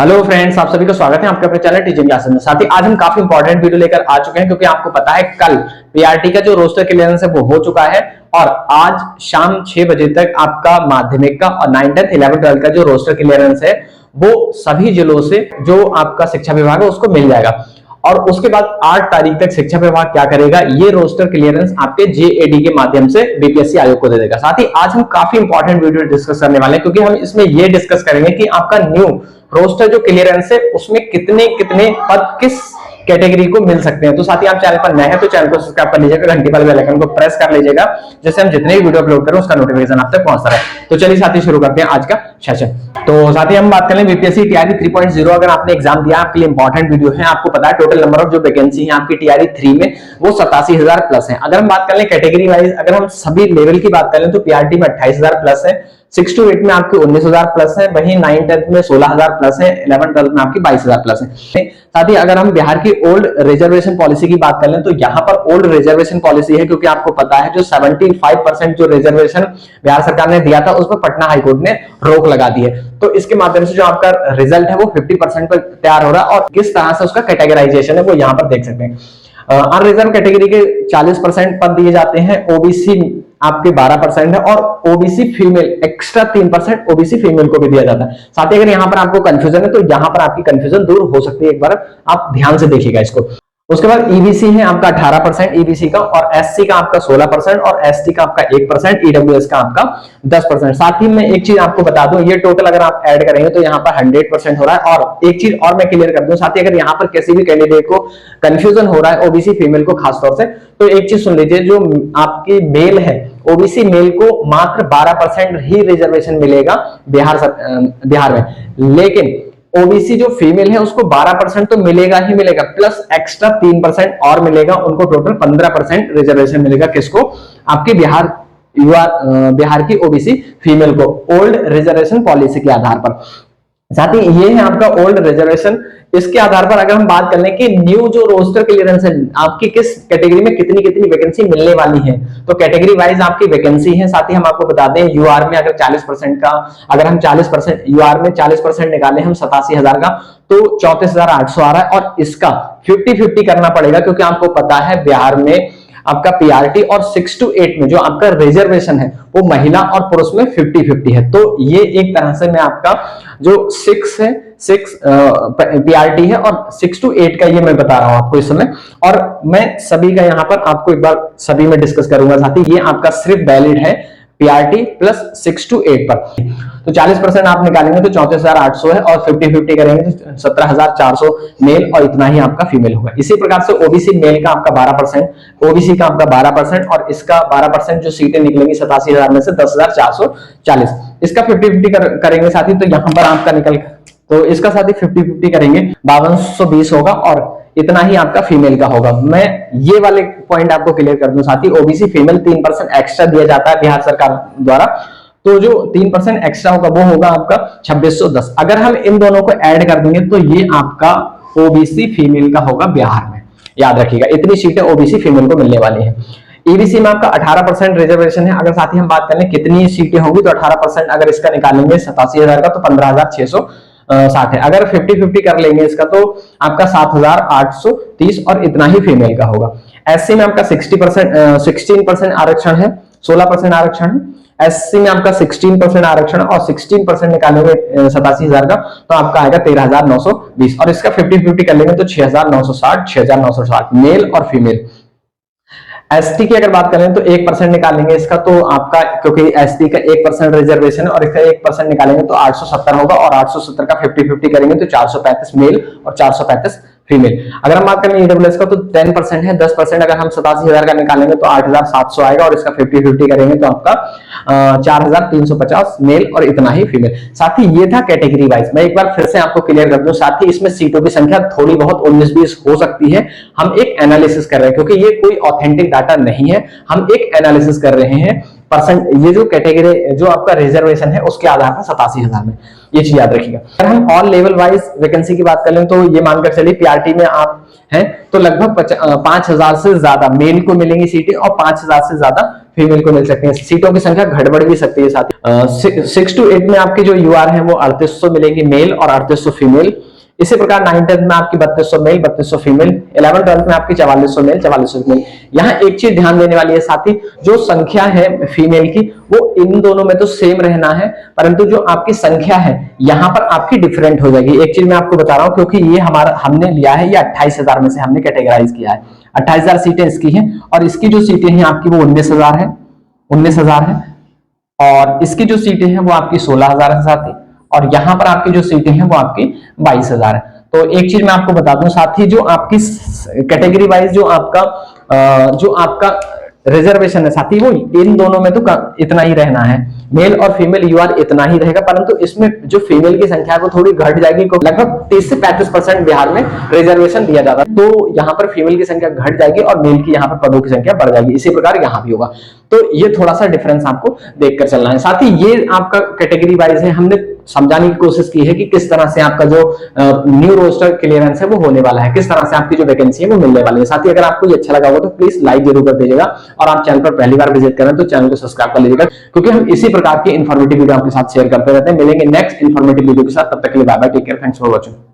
Hello friends, आप सभी का स्वागत है आपके अपने चैनल टीचिंग क्लासेस में। साथ ही आज हम काफी इंपॉर्टेंट वीडियो लेकर आ चुके हैं क्योंकि आपको पता है कल पीआरटी का जो रोस्टर क्लियरेंस है वो हो चुका है और आज शाम 6 बजे तक आपका माध्यमिक का और 9th 10th 11th 12th का जो रोस्टर क्लियरेंस है वो सभी जिलों से जो आपका शिक्षा विभाग है उसको मिल जाएगा। और उसके बाद 8 तारीख तक शिक्षा विभाग क्या करेगा, ये रोस्टर क्लियरेंस आपके जेएडी के माध्यम से बीपीएससी आयोग को दे देगा। साथ ही आज हम काफी इंपॉर्टेंट वीडियो डिस्कस करने वाले हैं क्योंकि हम इसमें ये डिस्कस करेंगे कि आपका न्यू रोस्टर जो क्लियरेंस है उसमें कितने कितने पद किस कैटेगरी को मिल सकते हैं। तो साथ ही आप चैनल पर नए हैं तो चैनल को सब्सक्राइब कर लीजिएगा, घंटी वाले बेल आइकन को प्रेस कर लीजिएगा, जैसे हम जितने भी वीडियो अपलोड करें उसका नोटिफिकेशन आप तक पहुंचता रहे। तो चलिए साथी शुरू करते हैं आज का सेशन। तो साथ ही हम बात करें बीपीएससी टीआरई 3.0। अगर आपने एग्जाम दिया आपके लिए इंपॉर्टेंट वीडियो है। आपको पता है टोटल नंबर ऑफ जो वैकेंसी है आपकी टीआरई 3 में वो 87,000 प्लस है। अगर हम बात कर लें कैटेगरी वाइज, अगर हम सभी लेवल की बात करें तो पीआरटी में 28,000 प्लस है, 6 to 8 में आपके 19,000 प्लस है, वहीं 9th 10th में 16,000 प्लस है, 11th 12th में आपकी 22,000 प्लस है। साथ ही अगर हम बिहार की ओल्ड रिजर्वेशन पॉलिसी की बात करें तो यहाँ पर ओल्ड रिजर्वेशन पॉलिसी है क्योंकि आपको पता है जो 75% जो रिजर्वेशन बिहार सरकार ने दिया था उस पर पटना हाईकोर्ट ने रोक लगा दी है। तो इसके माध्यम से जो आपका रिजल्ट है वो 50% पर तैयार हो रहा है और किस तरह से उसका कैटेगराइजेशन है वो यहाँ पर देख सकते हैं। अनरिजर्व कैटेगरी के 40% पद दिए जाते हैं, ओबीसी आपके 12% है और OBC female extra 3% OBC female को भी दिया जाता है। साथ ही अगर यहाँ पर आपको कंफ्यूजन है तो यहाँ पर आपकी कंफ्यूजन दूर हो सकती है, एक बार आप ध्यान से देखिएगा इसको। उसके बाद ईबीसी है आपका 18% ईबीसी का, और एससी का आपका 16% और एसटी का आपका 1%, ईडब्ल्यूएस का आपका 10%। साथ ही मैं एक चीज आपको बता दूं, ये टोटल अगर आप ऐड करेंगे तो यहाँ पर 100% हो रहा है। और एक चीज और मैं क्लियर कर दूं, साथ ही अगर यहाँ पर किसी भी कैंडिडेट को कंफ्यूजन हो रहा है ओबीसी फीमेल को खासतौर से, तो एक चीज सुन लीजिए, जो आपकी मेल है ओबीसी मेल को मात्र 12% ही रिजर्वेशन मिलेगा बिहार में, लेकिन ओबीसी जो फीमेल है उसको 12% तो मिलेगा ही मिलेगा, प्लस एक्स्ट्रा 3% और मिलेगा, उनको टोटल 15% रिजर्वेशन मिलेगा। किसको? आपके बिहार की ओबीसी फीमेल को ओल्ड रिजर्वेशन पॉलिसी के आधार पर। साथ ही ये है आपका ओल्ड रिजर्वेशन। इसके आधार पर अगर हम बात कर लें कि न्यू जो रोस्टर क्लियरेंस है आपकी किस कैटेगरी में कितनी कितनी वैकेंसी मिलने वाली है, तो कैटेगरी वाइज आपकी वैकेंसी है। साथ ही हम आपको बता दें यूआर में अगर 40% का, अगर हम 40% यूआर में 40% निकाले हम 87,000 का तो 34,800 आ रहा है। और इसका 50-50 करना पड़ेगा क्योंकि आपको पता है बिहार में आपका पीआरटी और 6 to 8 में जो आपका रिजर्वेशन है वो महिला और पुरुष में 50-50 है। तो ये एक तरह से मैं आपका जो 6 है 6 पीआरटी है और 6 to 8 का ये मैं बता रहा हूं आपको इस समय, और मैं सभी का यहाँ पर आपको एक बार सभी में डिस्कस करूंगा। साथ ही ये आपका सिर्फ वैलिड है पीआरटी प्लस 6 to 8 पर। तो 40% आप निकालेंगे तो 34,800 है और 50-50 करेंगे तो 17,400 मेल और इतना ही आपका फीमेल होगा। इसी प्रकार से ओबीसी मेल का आपका 12%, ओबीसी का आपका 12% और इसका 12% जो सीटें निकलेंगी 87,000 में से 10,440, इसका 50-50 करेंगे साथी, तो यहां पर आपका निकल, तो इसका साथी 50-50 करेंगे 5220 होगा और इतना ही आपका फीमेल का होगा। मैं ये वाले पॉइंट आपको क्लियर कर दूं साथी, ओबीसी फीमेल 3% एक्स्ट्रा दिया जाता है बिहार सरकार द्वारा, तो जो 3% एक्स्ट्रा होगा वो होगा आपका 2610। अगर हम इन दोनों को ऐड कर देंगे तो ये आपका ओबीसी फीमेल का होगा बिहार में, याद रखिएगा इतनी सीटें ओबीसी फीमेल को मिलने वाली है। ईबीसी में आपका 18% रिजर्वेशन है। अगर साथी हम बात करें कितनी सीटें होगी तो 18% अगर इसका निकालेंगे 87,000 का तो 15,660 है। अगर 50-50 कर लेंगे इसका तो आपका 7,830 और इतना ही फीमेल का होगा। एससी में आपका 16% आरक्षण है, 16% आरक्षण है। एससी में आपका 16% आरक्षण और 16% निकालेंगे 87,000 का तो आपका आएगा 13,920 और इसका 50-50 कर लेंगे तो 6,960 मेल और फीमेल। एसटी की अगर बात करें तो 1% निकालेंगे इसका तो आपका, क्योंकि एसटी का 1% रिजर्वेशन है और इसका 1% निकालेंगे तो 870 होगा और 870 का 50-50 करेंगे तो 435 मेल और 435 फीमेल। अगर हम बात करें ईडब्ल्यूएस का तो 10% है, 10% अगर हम 87,000 का निकालेंगे तो 8,700 आएगा और इसका 50-50 करेंगे तो आपका 4,350 मेल और इतना ही फीमेल। साथ ही ये था कैटेगरी वाइज। मैं एक बार फिर से आपको क्लियर कर दूं, साथ ही इसमें सीटों की संख्या थोड़ी बहुत 19-20 हो सकती है। हम एक एनालिसिस कर रहे हैं क्योंकि ये कोई ऑथेंटिक डाटा नहीं है, हम एक एनालिसिस कर रहे हैं परसेंट, ये जो कैटेगरी जो आपका रिजर्वेशन है उसके आधार पर 87,000 में, ये चीज याद रखिएगा। अगर हम ऑल लेवल वाइज वैकेंसी की बात कर लें तो ये मानकर चलिए पीआरटी में आप हैं तो लगभग 5,000 से ज्यादा मेल को मिलेंगी सीटें और 5,000 से ज्यादा फीमेल को मिल सकती है। सीटों की संख्या घट-बढ़ भी सकती है साथ। 6 to 8 में आपकी जो यूआर है वो 3800 मिलेगी मेल और 3800 फीमेल। इसी प्रकार 9th में आपकी 3200 मेल 3200 फीमेल, 11th 12th में आपकी 4400 मेल 4400 फीमेल। यहाँ एक चीज ध्यान देने वाली है साथी, जो संख्या है फीमेल की वो इन दोनों में तो सेम रहना है, परंतु जो आपकी संख्या है यहाँ पर आपकी डिफरेंट हो जाएगी। एक चीज मैं आपको बता रहा हूँ क्योंकि ये हमारा हमने लिया है, ये 28,000 में से हमने कैटेगराइज किया है। 28,000 सीटें इसकी हैं और इसकी जो सीटें हैं आपकी वो 19,000 है, 19,000 है, और इसकी जो सीटें हैं वो आपकी 16,000 है साथी, और यहां पर आपकी जो सीटें हैं वो आपकी 22,000 है। तो एक चीज मैं आपको बता दूं साथी, जो आपकी कैटेगरी वाइज जो आपका रिजर्वेशन है साथी वो इन दोनों में तो इतना ही रहना है, मेल और फीमेल यूआर इतना ही रहेगा, परंतु इसमें जो फीमेल की संख्या है वो थोड़ी घट जाएगी। लगभग 30 से 35% बिहार में रिजर्वेशन दिया जाता है, तो यहाँ पर फीमेल की संख्या घट जाएगी और मेल की यहाँ पर पदों की संख्या बढ़ जाएगी। इसी प्रकार यहाँ भी होगा, तो ये थोड़ा सा डिफरेंस आपको देखकर चलना है। साथ ही ये आपका कैटेगरी वाइज है, हमने समझाने की कोशिश की है कि किस तरह से आपका जो न्यू रोस्टर क्लियरेंस है वो होने वाला है, किस तरह से आपकी जो वैकेंसी है वो मिलने वाली है। साथ ही अगर आपको ये अच्छा लगा हो तो प्लीज लाइक जरूर कर दीजिएगा, और आप चैनल पर पहली बार विजिट करें तो चैनल को सब्सक्राइब कर लीजिएगा, क्योंकि हम इसी प्रकार की इन्फॉर्मेटिव वीडियो आपके साथ शेयर करते रहते हैं। मिलेंगे नेक्स्ट इन्फॉर्मेटिव वीडियो के साथ, तब तक के लिए bye bye, take care, thanks for watching.